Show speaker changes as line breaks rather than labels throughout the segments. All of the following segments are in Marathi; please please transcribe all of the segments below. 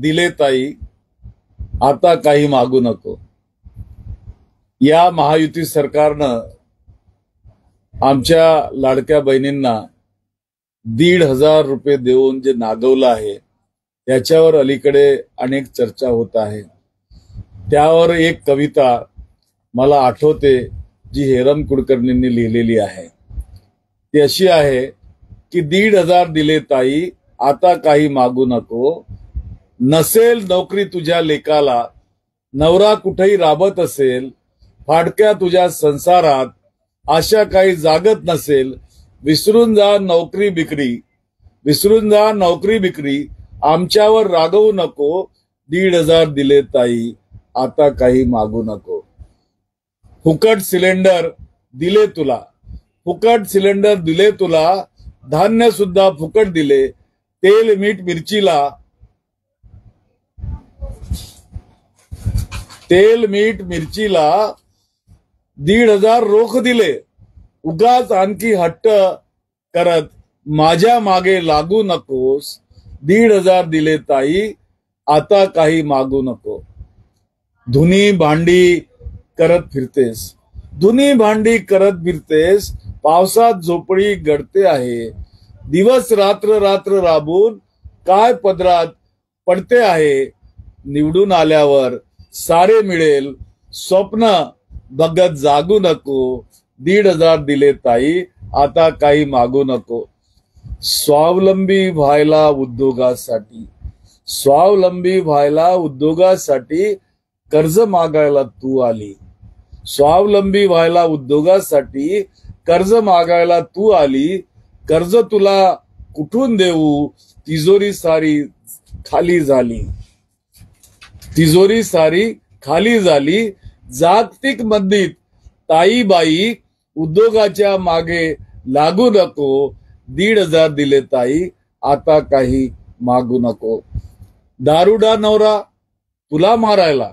दिले ताई, आता काही मागू नको. या महायुती सरकारनं आमच्या लाडक्या बहिणींना 1,500 रुपये देऊन जे नागवलं आहे त्याच्यावर अलीकडे अनेक चर्चा होत आहे. त्यावर एक कविता मला आठवते जी हेरम कुलकर्णींनी लिहिलेली आहे. ती अशी आहे की 1,500 दिले ताई, आता काही मागू नको. नसेल नोकरी तुझ्या लेकाला, नवरा कुठेही राबत असेल, फाटक्या तुझ्या संसारात आशा काही जागत नसेल, विसरून जा नोकरी बिकरी, विसरून जा नोकरी बिकरी, आमच्यावर रागवू नको. 1,500 दिले ताई, आता काही मागू नको. फुकट सिलेंडर दिले तुला, फुकट सिलेंडर दिले तुला, धान्य सुद्धा फुकट दिले. तेल मीठ मिरचीला, तेल मीठ मिरचीला 1,500 रोख दिले. उगाच आणखी हट्ट करत माझ्या मागे लागू नकोस. 1,500 दिले ताई, आता काही मागू नको. धुनी भांडी करत फिरतेस, धुनी भांडी करत फिरतेस, पावसात झोपडी गळते आहे. दिवस रात्र रात्र राबून काय पदरात पडते आहे. निवडून आल्यावर सारे मिळेल, स्वप्न बघत जागू नको. 1,500 दिले ताई, आता काही मागू नको. स्वावलंबी व्हायला उद्योगासाठी, स्वावलंबी व्हायला उद्योगासाठी कर्ज मागायला तू आली. स्वावलंबी व्हायला उद्योगासाठी कर्ज मागायला तू आली. कर्ज तुला कुठून देऊ, तिजोरी सारी खाली झाली, तिजोरी सारी खाली झाली. जागतिक मंदीत ताईबाई, उद्योगाच्या मागे लागू नको. 1,500 दिले ताई, आता काही मागू नको. दारुडा नवरा तुला मारायला,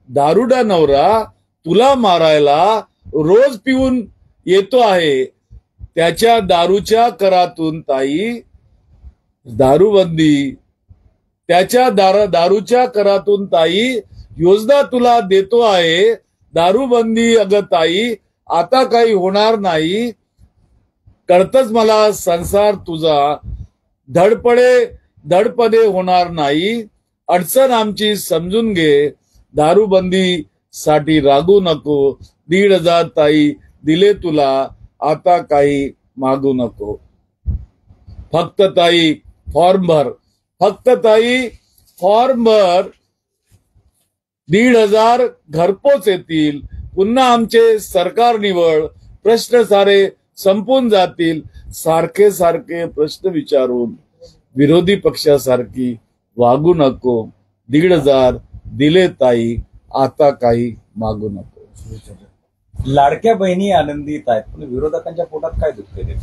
दारुडा नवरा तुला मारायला रोज पिऊन येतो आहे. त्याच्या दारूच्या करातून ताई दारूबंदी, त्याच्या दारूच्या करातून ताई योजना तुला देतो आहे. दारूबंदी अगं ताई, आता काही होणार नाही. कळतच मला संसार तुझा धडपडे होणार नाही. अडचण आमची समजून घे, दारूबंदी साठी रागू नको. 1,500 ताई दिले तुला, आता काही मागू नको. फक्त ताई फॉर्म भर, फक्त ताई फॉर्म भर. 1,500 घरपोच येतील. पुन्हा आमचे सरकार निवड, प्रश्न सारे संपून जातील. सारखे सारखे प्रश्न विचारून विरोधी पक्षासारखी वागू नको. 1,500 दिले ताई, आता काही मागू नको.
लाडक्या बहिणी आनंदित आहेत, पण विरोधकांच्या पोटात काय दुखते ते?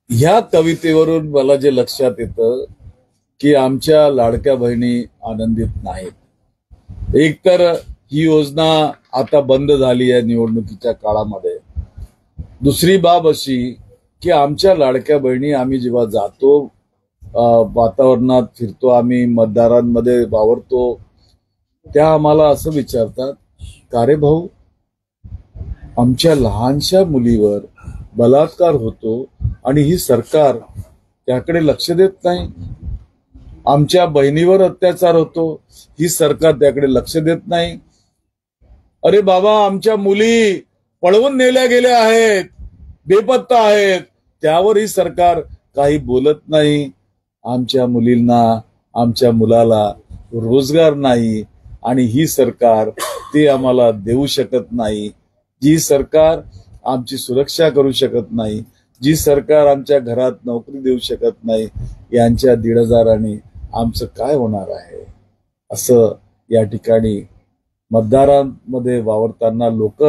ह्या कवितेवरून मला जे लक्षात येतं की आमच्या लाडक्या बहिणी आनंदित नाहीत. एकतर ही योजना आता बंद झाली आहे निवडणुकीच्या काळामध्ये. दुसरी बाब अशी की आमच्या लाडक्या बहिणी, आम्ही जेव्हा जातो, वातावरणात फिरतो, आम्ही मतदारांमध्ये वावरतो, त्या आम्हाला असं विचारतात, का रे भाऊ, आमच्या लहानशा मुलीवर बलात्कार होतो आणि ही सरकार त्याकडे लक्ष देत नाही. आमच्या बहिणीवर अत्याचार होतो, ही सरकार त्याकडे लक्ष देत नाही. अरे बाबा, आमच्या मुली पळवून नेल्या गेल्या आहेत, बेपत्ता आहेत, त्यावर ही सरकार काही बोलत नाही. आमच्या मुलींना, आमच्या मुलाला रोजगार नाही आणि ही सरकार ते आम्हाला देऊ शकत नाही. जी सरकार आमची सुरक्षा करू शकत नाही, जी सरकार आमच्या घरात नोकरी देऊ शकत नाही, यांच्या 1,500 आमचं काय होणार आहे, असं या ठिकाणी मतदारांमध्ये वावरताना लोक,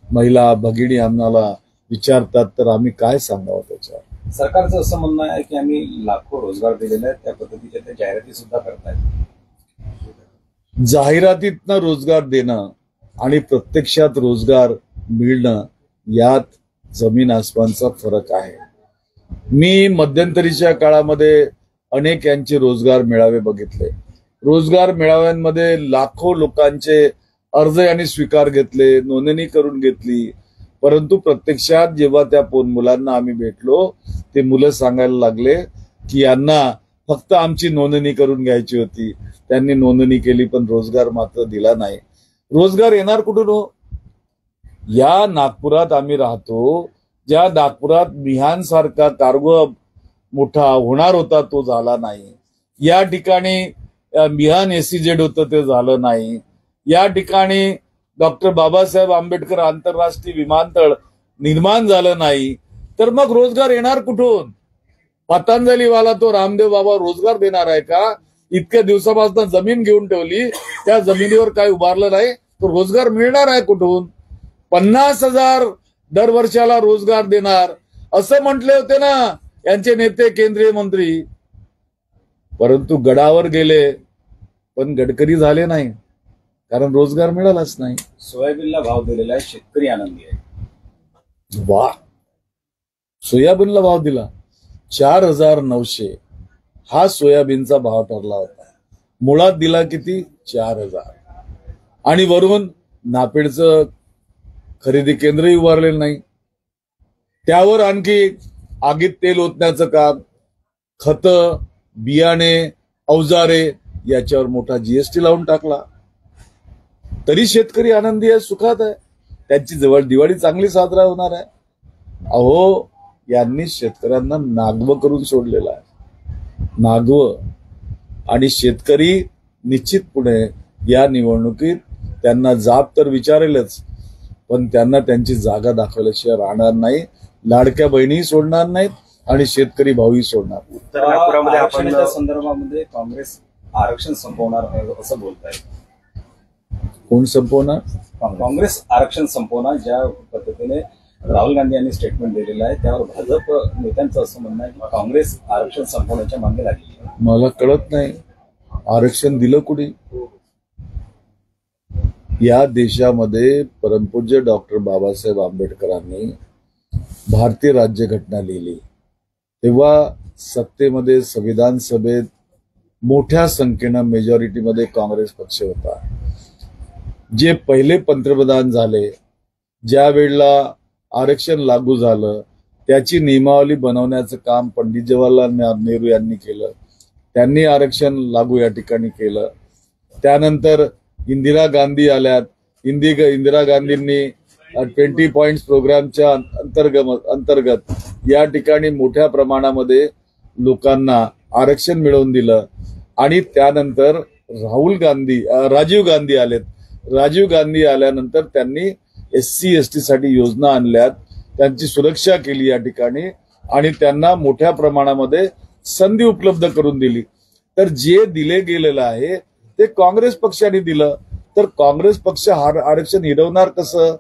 महिला भगिनी आम्हाला विचारतात. तर आम्ही काय सांगावं त्याच्यावर?
सरकारचं असं म्हणणं आहे की आम्ही लाखो रोजगार दिलेले आहेत, त्या पद्धतीच्या त्या जाहिराती सुद्धा करतायत.
जाहिरातीतनं रोजगार देणं आणि प्रत्यक्षात रोजगार मिळणं यात जमीन आसमानचा फरक आहे. मी मध्यंतरीच्या काळामध्ये अनेक यांचे रोजगार मेळावे बघितले. रोजगार मेळाव्यांमध्ये लाखो लोकांचे अर्ज यांनी स्वीकार घेतले, नोंदणी करून घेतली. परंतु प्रत्यक्षात जेव्हा त्या मुलांना आम्ही भेटलो, ते मुलं सांगायला लागले की यांना फक्त आमची नोंदणी करून घ्यायची होती. त्यांनी नोंदणी केली पण रोजगार मात्र दिला नाही. रोजगार येणार कुठून हो? या नागपुरात आम्ही राहतो, ज्या नागपुरात मिहान सारखा कार्गो मोठा होणार होता तो झाला नाही. या ठिकाणी मिहान SEZ होतं ते झालं नाही. या ठिकाणी डॉक्टर बाबासाहेब आंबेडकर आंतरराष्ट्रीय विमानतळ निर्माण झालं नाही. तर मग रोजगार येणार कुठून? पतंजलीवाला तो रामदेव बाबा रोजगार देणार आहे का? इतक्या दिवसापासून जमीन घेऊन ठेवली, त्या जमिनीवर काही उभारलं नाही, तो रोजगार मिळणार आहे कुठून? 50,000 दरवर्षाला रोजगार देणार असं म्हटले होते ना यांचे नेते, केंद्रीय मंत्री. परंतु गडावर गेले पण गडकरी झाले नाही, कारण रोजगार मिळालाच नाही.
सोयाबीनला भाव दिलेला आहे, शेतकरी आनंदी आहे.
वा, सोयाबीनला भाव दिला 4,900 हा सोयाबीनचा भाव ठरला होता. मुळात दिला किती? 4,000. आणि वरून नापेडचं खरेदी केंद्रही उभारलेलं नाही. त्यावर आणखी आगीत तेल ओतण्याचं काम, खतं, बियाणे, अवजारे याच्यावर मोठा GST लावून टाकला. तरी शेतकरी आनंदी आहे, सुखात आहे. त्यांची जवळ दिवाळी चांगली साजरा होणार आहे. अहो, यांनी शेतकऱ्यांना नागवं करून सोडलेलं आहे, नागवं. आणि शेतकरी निश्चितपणे या निवडणुकीत त्यांना जाब तर विचारेलच, पण त्यांना त्यांची जागा दाखवल्याशिवाय राहणार नाही. लाडक्या बहिणीही सोडणार नाहीत आणि शेतकरी भाऊही सोडणार.
उत्तर नागपुरामध्ये आरक्षणाच्या संदर्भामध्ये काँग्रेस आरक्षण संपवणार असं बोलताय.
कोण संपवणार?
काँग्रेस आरक्षण संपवणार. ज्या पद्धतीने राहुल गांधी यांनी स्टेटमेंट दिलेलं आहे त्यावर भाजप नेत्यांचं असं म्हणणं आहे की काँग्रेस आरक्षण संपवण्याच्या मागे लागली आहे.
मला कळत नाही आरक्षण दिलं कुणी? या देशामध्ये परमपूज्य डॉक्टर बाबासाहेब आंबेडकरांनी भारतीय राज्यघटना लिहिली तेव्हा सत्तेमध्ये संविधान सभेत मोठ्या संख्येनं मेजॉरिटीमध्ये काँग्रेस पक्ष होता. जे पहिले पंतप्रधान झाले, ज्या वेळेला आरक्षण लागू झालं, त्याची नियमावली बनवण्याचं काम पंडित जवाहरलाल नेहरू यांनी केलं. त्यांनी आरक्षण लागू या ठिकाणी केलं. त्यानंतर इंदिरा गांधी आल्यात. इंदिरा गांधींनी 20 पॉइंट्स प्रोग्रामच्या अंतर्गत या ठिकाणी मोठ्या प्रमाणामध्ये लोकांना आरक्षण मिळवून दिलं. आणि त्यानंतर राजीव गांधी आलेत. राजीव गांधी आल्यानंतर त्यांनी SC ST साठी योजना आणल्यात, त्यांची सुरक्षा केली या ठिकाणी आणि त्यांना मोठ्या प्रमाणामध्ये संधी उपलब्ध करून दिली. तर जे दिले गेलेलं आहे ते काँग्रेस पक्षाने दिलं. तर काँग्रेस पक्ष आरक्षण हिरवणार कसं?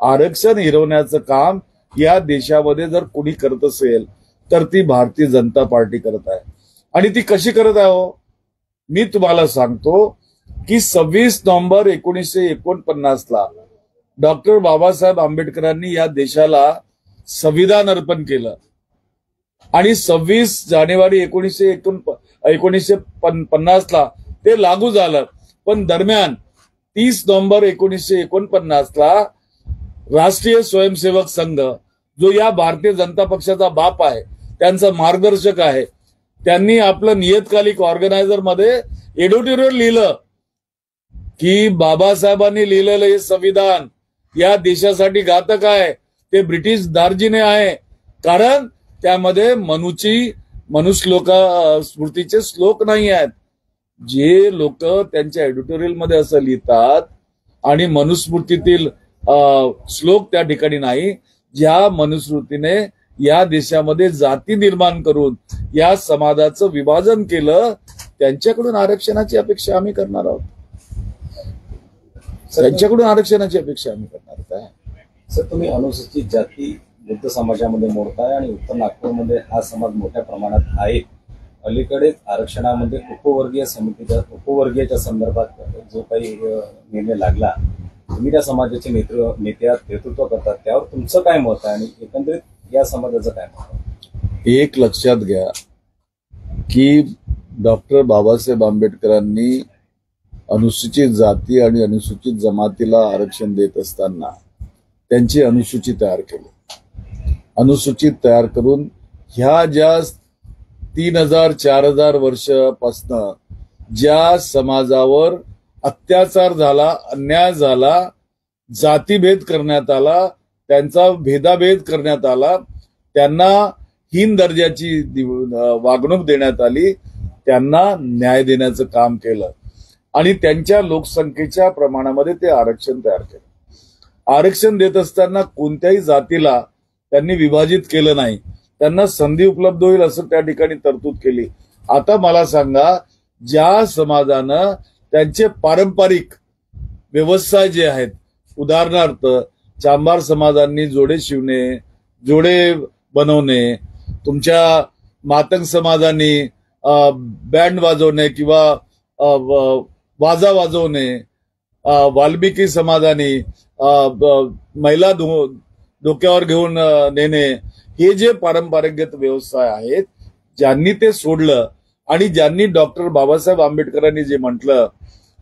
आरक्षण हिरवण्याचं काम या देशामध्ये जर कोणी करत असेल तर ती भारतीय जनता पार्टी करत आहे. आणि ती कशी करत आहे हो? मी तुम्हाला सांगतो की 26 नोव्हेंबर 1949ला डॉक्टर बाबासाहेब आंबेडकरांनी या देशाला संविधान अर्पण केलं आणि 26 जानेवारी 1950ला ते लागू झालं. पण दरम्यान 30 नोव्हेंबर 1949ला राष्ट्रीय स्वयंसेवक संघ, जो या भारतीय जनता पक्षाचा बाप आहे, त्यांचा मार्गदर्शक आहे, त्यांनी आपलं नियतकालिक ऑर्गनायझर मध्ये एडिटोरियल लिहिलं की बाबासाहेबांनी लिहिलेलं हे संविधान या देशासाठी घातक आहे, ते ब्रिटिश दार्जिने आहे. कारण त्यामध्ये मनुश्लोक स्मृतीचे श्लोक नाही आहेत. जे लोक त्यांच्या एडिटोरियल मध्ये असं लिहितात आणि मनुस्मृतीतील श्लोक त्या ठिकाणी नाही, ज्या मनुस्मृतीने या देशामध्ये जाती निर्माण करून या समाजाचं विभाजन केलं, त्यांच्याकडून आरक्षणाची अपेक्षा आम्ही करणार आहोत. त्यांच्याकडून आरक्षणाची अपेक्षा आम्ही करणार आहोत.
सर, तुम्ही अनुसूचित जाती बुद्ध समाजामध्ये मोडताय आणि उत्तर नागपूरमध्ये हा समाज मोठ्या प्रमाणात आहे. अलीकडेच आरक्षणामध्ये उपवर्गीयाच्या संदर्भात जो काही निर्णय लागला, तुम्ही त्या समाजाचे नेतृत्व करतात, त्यावर तुमचं काय मत आहे आणि एकंदरीत या समाजाचं काय मत आहे?
एक लक्षात घ्या, की डॉक्टर बाबासाहेब आंबेडकरांनी अनुसूचित जाती आणि अनुसूचित जमातीला आरक्षण देत असताना त्यांची अनुसूची तयार केली. अनुसूचित तयार करून ह्या ज्या 3000 4000 वर्षापासनं ज्या समाजावर अत्याचार झाला, अन्याय झाला, जातीभेद करण्यात आला, त्यांचा भेदाभेद करण्यात आला, त्यांना हीन दर्जाची वागणूक देण्यात आली, त्यांना न्याय देण्याचं काम केलं आणि त्यांच्या लोकसंख्येच्या प्रमाणामध्ये ते आरक्षण तयार केलं. आरक्षण देत असताना कोणत्याही जातीला त्यांनी विभाजित केलं नाही, त्यांना संधी उपलब्ध होईल असं त्या ठिकाणी तरतूद केली. आता मला सांगा, ज्या समाजानं त्यांचे पारंपरिक व्यवसाय जे आहेत, उदाहरणार्थ चांभार समाजांनी जोडे शिवणे, जोडे बनवणे, तुमच्या मातंग समाजांनी बँड वाजवणे किंवा वाजा वाजवणे, वाल्मिकी समाजाने महिला डोक्यावर घेऊन नेणे, हे जे पारंपरिक व्यवसाय आहेत, ज्यांनी ते सोडलं आणि ज्यांनी डॉक्टर बाबासाहेब आंबेडकरांनी जे म्हटलं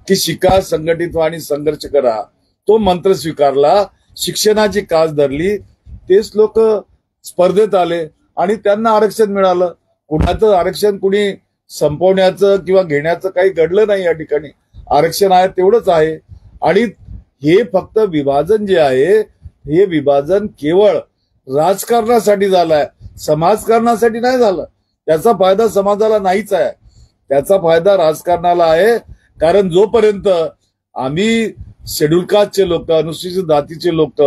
की शिका, संघटित व्हा आणि संघर्ष करा, तो मंत्र स्वीकारला, शिक्षणाची कास धरली, तेच लोक स्पर्धेत आले आणि त्यांना आरक्षण मिळालं. कुणाचं आरक्षण कुणी संपवण्याचं किंवा घेण्याचं काही घडलं नाही. या ठिकाणी आरक्षण आहे तेवढंच आहे. आणि हे फक्त विभाजन जे आहे, हे विभाजन केवळ राजकारणासाठी झालंय, समाजकारणासाठी नाही झालं. त्याचा फायदा समाजाला नाहीच आहे, त्याचा फायदा राजकारणाला आहे. कारण जोपर्यंत आम्ही शेड्यूल कास्टचे लोक, अनुसूचित जातीचे लोक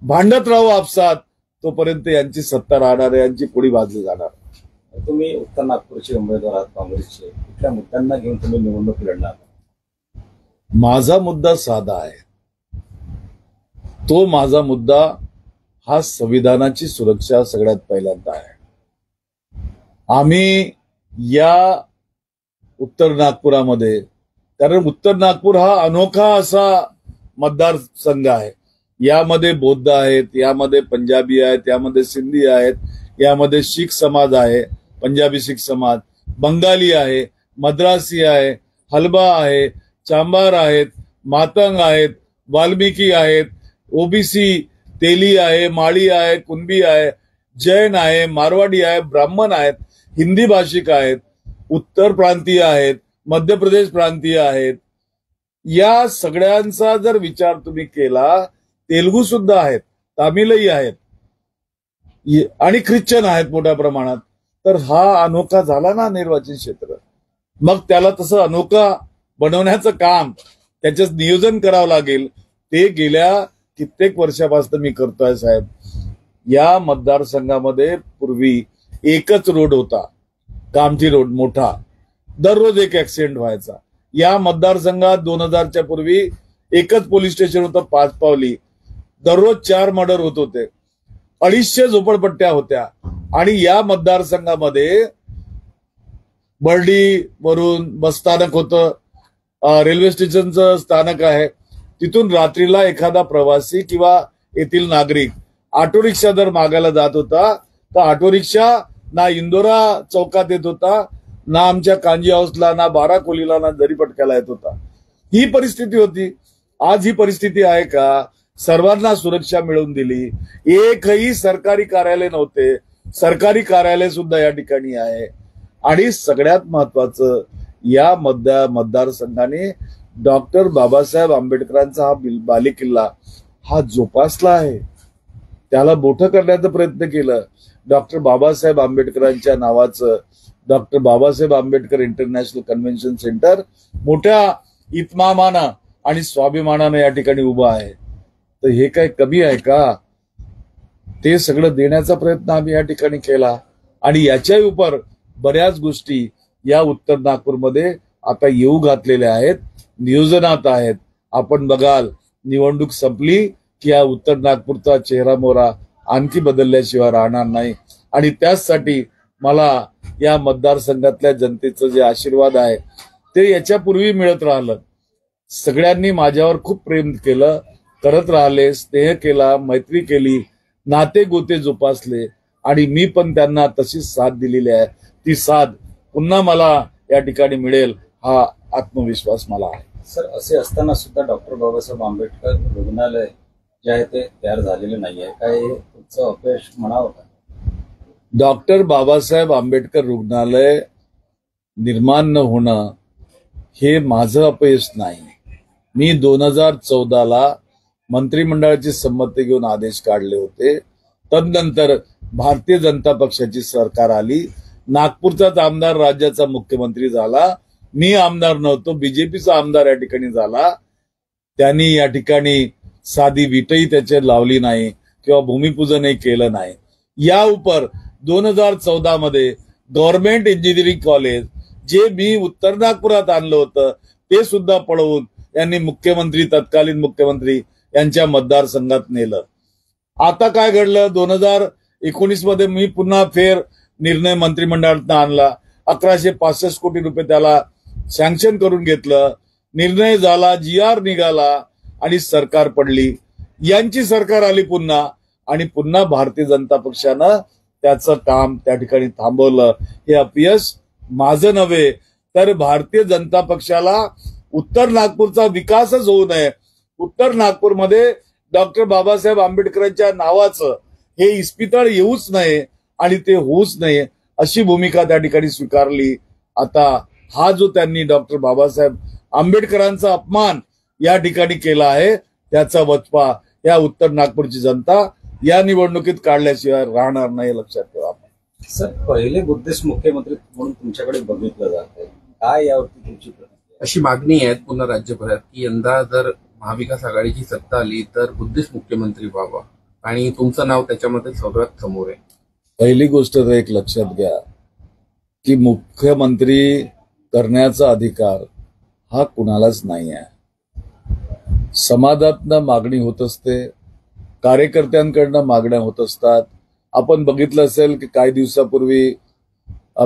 भांडत राहू आपसात, तोपर्यंत यांची सत्ता राहणार आहे, यांची पुढी भाजली जाणार.
तुम्ही उत्तर नागपूरचे उमेदवार आहात काँग्रेसचे, कुठल्या मुद्द्यांना घेऊन तुम्ही निवडणूक लढणार?
माझा मुद्दा साधा आहे. तो माझा मुद्दा हा संविधानाची सुरक्षा सगळ्यात पहिल्यांदा आहे. आम्ही या उत्तर नागपुरामध्ये, कारण उत्तर नागपूर हा अनोखा असा मतदारसंघ आहे. यामध्ये बौद्ध आहेत, यामध्ये पंजाबी आहेत, यामध्ये सिंधी आहेत, यामध्ये शीख समाज आहे, पंजाबी शीख समाज, बंगाली आहे, मद्रासी आहे, हलबा आहे, चांभार आहेत, मातंग आहेत, वाल्मिकी आहेत, ओबीसी, तेली आहे, माळी आहे, कुणबी आहे, जैन आहे, मारवाडी आहे, ब्राह्मण आहेत, हिंदी भाषिक आहेत, उत्तर प्रांतीय आहेत, मध्य प्रदेश प्रांतीय आहेत. या सगळ्यांचा जर विचार तुम्ही केला, तेलुगू सुद्धा आहेत, तामिळही आहेत आणि ख्रिश्चन आहेत मोठ्या प्रमाणात, तर हा अनोखा झाला ना निर्वाचन क्षेत्र. मग त्याला तसं अनोखा बनवण्याचं काम, त्याचं नियोजन करावं लागेल. ते गेल्या कित्येक वर्षापासून मी करतोय साहेब. या मतदारसंघामध्ये पूर्वी एकच रोड होता, कामठी रोड मोठा, दररोज एक ऍक्सिडेंट व्हायचा. या मतदारसंघात 2000च्या पूर्वी एकच पोलीस स्टेशन होतं, पाचपावली, दररोज 4 मर्डर होत होते, 250 झोपडपट्ट्या होत्या. आणि या मतदारसंघामध्ये बर्डी वरून बस स्थानक होतं, रेल्वे स्टेशनचं स्थानक आहे, तिथून रात्रीला एखादा प्रवासी किंवा येथील नागरिक ऑटो रिक्षा जर मागायला जात होता, तर ऑटो रिक्षा ना इंदोरा चौकात येत होता, ना आमच्या कांजी हाऊसला, ना बाराकोलीला, ना दरीपटक्याला येत होता. ही परिस्थिती होती. आज ही परिस्थिती आहे का? सर्वांना सुरक्षा मिळवून दिली. एकही सरकारी कार्यालय नव्हते, सरकारी कार्यालय सुद्धा या ठिकाणी आहे. आणि सगळ्यात महत्वाचं, या मतदारसंघाने डॉक्टर बाबासाहेब आंबेडकरांचा हा बालेकिल्ला हा जोपासला आहे, त्याला मोठं करण्याचा प्रयत्न केलं. डॉक्टर बाबासाहेब आंबेडकरांच्या नावाचं doctor Babasaheb Ambedkar international convention centre मोठ्या इत्मामानं आणि स्वाभिमानानं या ठिकाणी उभं आहे. तर हे काय कमी आहे का? ते सगळं देण्याचा प्रयत्न आम्ही या ठिकाणी केला. आणि याच्या उपर बऱ्याच गोष्टी या उत्तर नागपूरमध्ये आता येऊ घातलेल्या आहेत, नियोजनात आहेत. आपण बघाल, निवडणूक संपली की या उत्तर नागपूरचा चेहरा मोहरा आणखी बदलल्याशिवाय राहणार नाही. आणि त्याचसाठी मला या मतदारसंघातल्या जनतेचं जे आशीर्वाद आहे ते याच्यापूर्वी मिळत राहिलं. सगळ्यांनी माझ्यावर खूप प्रेम केलं, करत राहिले, स्नेह केला, मैत्री केली, नाते गोते जोपासले आणि मी पण त्यांना तशीच साथ दिलेली आहे. ती साथ पुन्हा मला या ठिकाणी मिळेल हा आत्मविश्वास मला आहे.
सर, असे असताना सुद्धा डॉक्टर बाबासाहेब आंबेडकर रुग्णालय जे आहे ते तयार झालेले नाही आहे. काय हे तुमचं अपयश म्हणावं का?
डॉक्टर बाबासाहेब आंबेडकर रुग्णालय निर्माण न होणं हे माझं अपयश नाही. मी 2014ला मंत्रिमंडळाची संमती घेऊन आदेश काढले होते. तदनंतर भारतीय जनता पक्षाची सरकार आली. नागपूरचाच आमदार राज्याचा मुख्यमंत्री झाला. मी आमदार नव्हतो, बीजेपीचा आमदार या ठिकाणी झाला. त्यांनी या ठिकाणी साधी विटही त्याचे लावली नाही किंवा भूमिपूजनही केलं नाही. या उपर 2014 मध्ये गव्हर्नमेंट इंजिनिअरिंग कॉलेज जे मी उत्तर नागपुरात आणलं होतं ते सुद्धा पळवून यांनी तत्कालीन मुख्यमंत्री यांच्या मतदारसंघात नेलं. आता काय घडलं? 2019 मध्ये मी पुन्हा फेर निर्णय मंत्रिमंडळात आणला. 1165 कोटी रुपये त्याला सँक्शन करून घेतलं. निर्णय झाला, GR निघाला आणि सरकार पडली. यांची सरकार आली पुन्हा आणि पुन्हा भारतीय जनता पक्षानं त्याचं काम त्या ठिकाणी थांबवलं. हे अपयश माझं नव्हे तर भारतीय जनता पक्षाला उत्तर नागपूरचा विकासच होऊ नये, उत्तर नागपूरमध्ये डॉक्टर बाबासाहेब आंबेडकरांच्या नावाचं हे इस्पितळ येऊच नये आणि ते होऊच नये अशी भूमिका त्या ठिकाणी स्वीकारली. आता हा जो त्यांनी डॉक्टर बाबासाहेब आंबेडकरांचा अपमान या ठिकाणी केला आहे त्याचा वचपा या उत्तर नागपूरची जनता या निवडणुकीत काढल्याशिवाय राहणार नाही, लक्षात ठेवा.
सर, पहिले बुद्धिस्ट मुख्यमंत्री म्हणून तुमच्याकडे बघितलं जात, काय यावरती तुमची प्रतिक्रिया?
अशी मागणी आहे पूर्ण राज्यभरात की यंदा जर महाविकास आघाडीची सत्ता आली तर बुद्धिस्ट मुख्यमंत्री व्हावा आणि तुमचं नाव त्याच्यामध्ये सर्वात समोर आहे.
पहिली गोष्ट तर एक लक्षात घ्या की मुख्यमंत्री करण्याचा अधिकार हा कुणालाच नाही आहे. समाजातनं मागणी होत असते, कार्यकर्त्यांकडनं मागण्या होत असतात. आपण बघितलं असेल की काही दिवसापूर्वी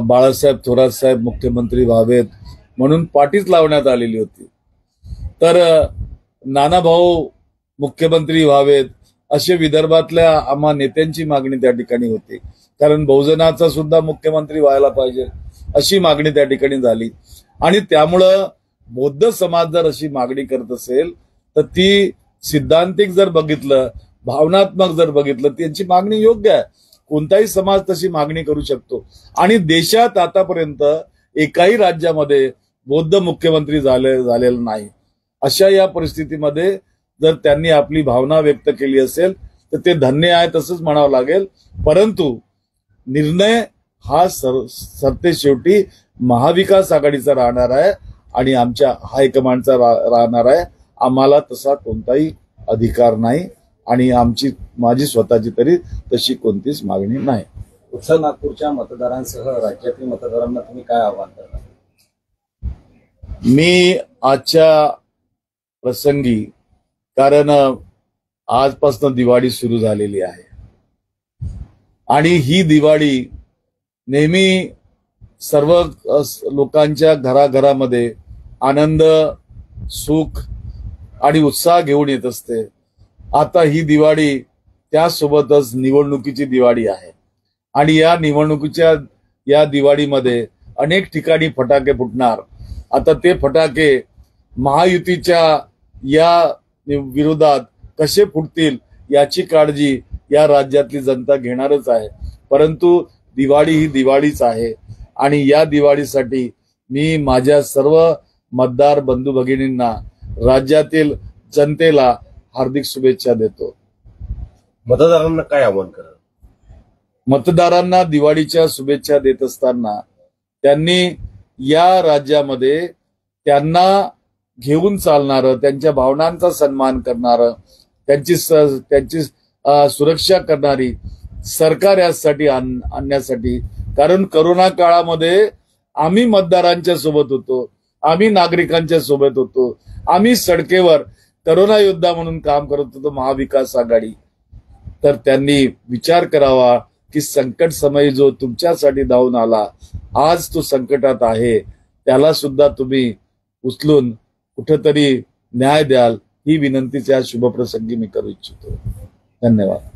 बाळासाहेब थोरात साहेब मुख्यमंत्री व्हावेत म्हणून पाठीच लावण्यात आलेली होती. तर नानाभाऊ मुख्यमंत्री व्हावेत असे विदर्भातल्या आम्हा नेत्यांची मागणी त्या ठिकाणी होती. कारण बहुजनाचा सुद्धा मुख्यमंत्री व्हायला पाहिजे अशी मागणी त्या ठिकाणी झाली. आणि त्यामुळं बौद्ध समाज जर अशी मागणी करत असेल तर ती सिद्धांतिक जर बघितलं, भावनात्मक जर बघितलं, त्यांची मागणी योग्य आहे. कोणताही समाज तशी मागणी करू शकतो. आणि देशात आतापर्यंत एकाही राज्यामध्ये बौद्ध मुख्यमंत्री झालेला नाही. अशा या परिस्थितीमध्ये जर त्यांनी आपली भावना व्यक्त केली असेल तर ते धन्य आहे, तसंच म्हणावं लागेल. परंतु निर्णय हा सरते शेवटी महाविकास आघाडीचा राहणार आहे आणि आमच्या हायकमांडचा राहणार आहे. आम्हाला तसा कोणताही अधिकार नाही आणि माझी स्वतःची तरी तशी कोणतीच मागणी नाही.
उत्तर नागपूरच्या मतदारांसह राज्यातील मतदारांना तुम्ही काय आवाहन करणार?
मी आजच्या प्रसंगी, कारण आजपासून दिवाळी सुरू झालेली आहे आणि ही दिवाळी नेहमी सर्व लोकांच्या घराघरामध्ये आनंद, सुख आणि उत्साह घेऊन येत असते. आता ही दिवाळी त्यासोबतच निवडणुकीची दिवाळी आहे आणि या निवडणुकीच्या या दिवाळीमध्ये अनेक ठिकाणी फटाके फुटणार. आता ते फटाके महायुतीच्या या विरोधात कसे फुटतील याची काळजी या राज्यातली जनता घेणारच आहे. परंतु दिवाळी ही दिवाळीच आहे आणि या दिवाळीसाठी मी माझ्या सर्व मतदार बंधू भगिनींना, राज्यातील जनतेला हार्दिक शुभेच्छा देतो.
मतदारांना काय आवाहन करा?
मतदारांना दिवाळीच्या शुभेच्छा देत असताना त्यांनी या राज्यामध्ये त्यांना घेऊन चालणारं, त्यांच्या भावनांचा सन्मान करणारं, त्यांची सुरक्षा करणारी सरकार यासाठी आणण्यासाठी, कारण करोना काळामध्ये आम्ही मतदारांच्या सोबत होतो, आम्ही नागरिकांच्या सोबत होतो, आम्ही सडकेवर करोना योद्धा म्हणून काम करत होतो महाविकास आघाडी. तर त्यांनी विचार करावा की संकट समय जो तुमच्यासाठी धावून आला, आज तो संकटात आहे, त्याला सुद्धा तुम्ही उचलून कुठेतरी न्याय द्याल, ही विनंतीच्या शुभप्रसंगी मी करू इच्छितो. धन्यवाद.